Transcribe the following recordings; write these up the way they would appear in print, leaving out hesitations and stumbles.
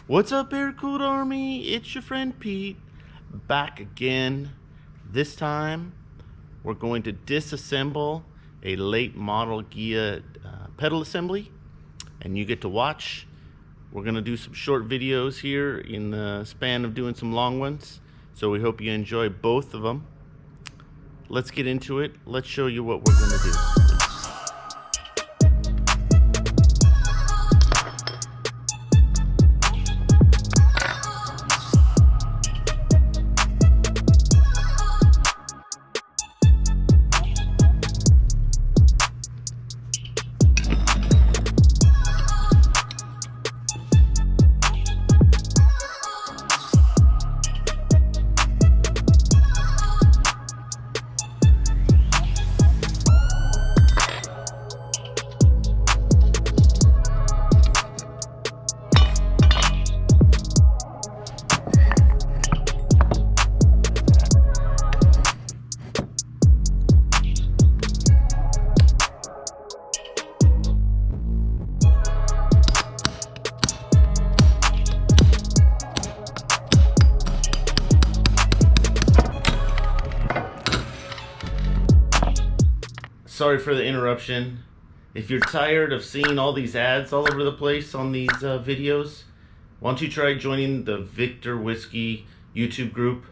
What's up, Airkewld Army? It's your friend Pete, back again. This time, we're going to disassemble a late model Ghia pedal assembly, and you get to watch. We're going to do some short videos here in the span of doing some long ones, so we hope you enjoy both of them. Let's get into it. Let's show you what we're going to do. Sorry for the interruption. If you're tired of seeing all these ads all over the place on these videos, why don't you try joining the Victor Whiskey YouTube group?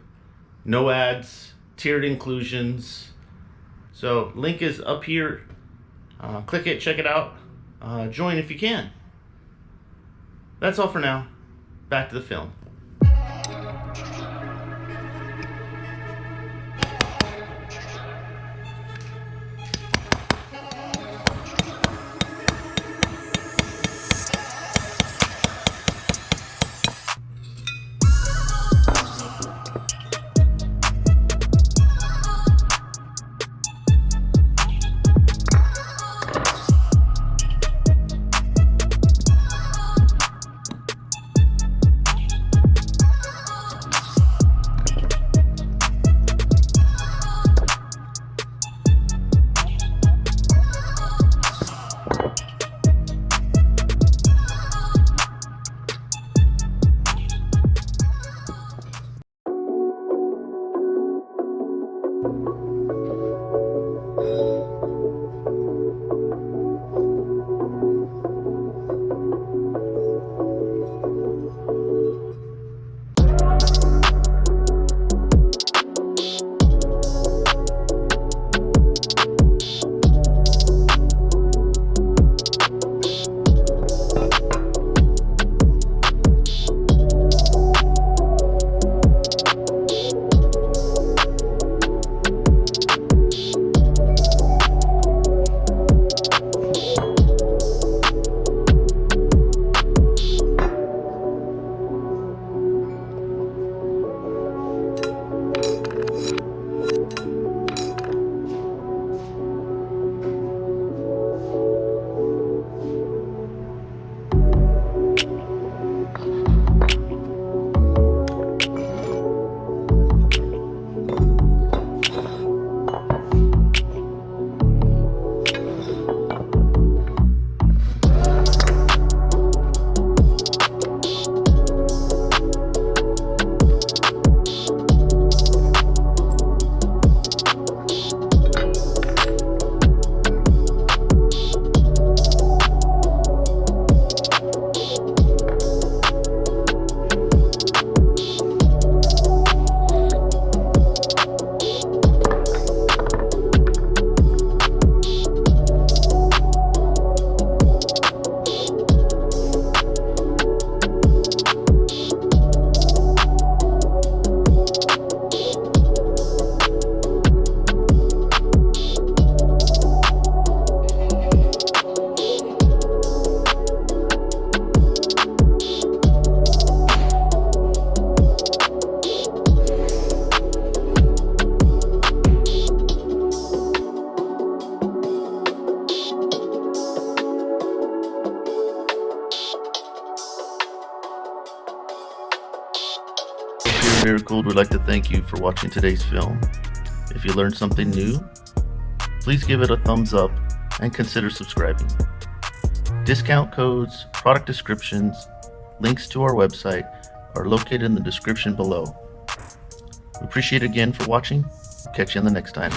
No ads, tiered inclusions. So link is up here. Click it, check it out. Join if you can. That's all for now. Back to the film. Airkewld would like to thank you for watching today's film. If you learned something new, please give it a thumbs up and consider subscribing. Discount codes, product descriptions, links to our website are located in the description below. We appreciate it again for watching. Catch you on the next time.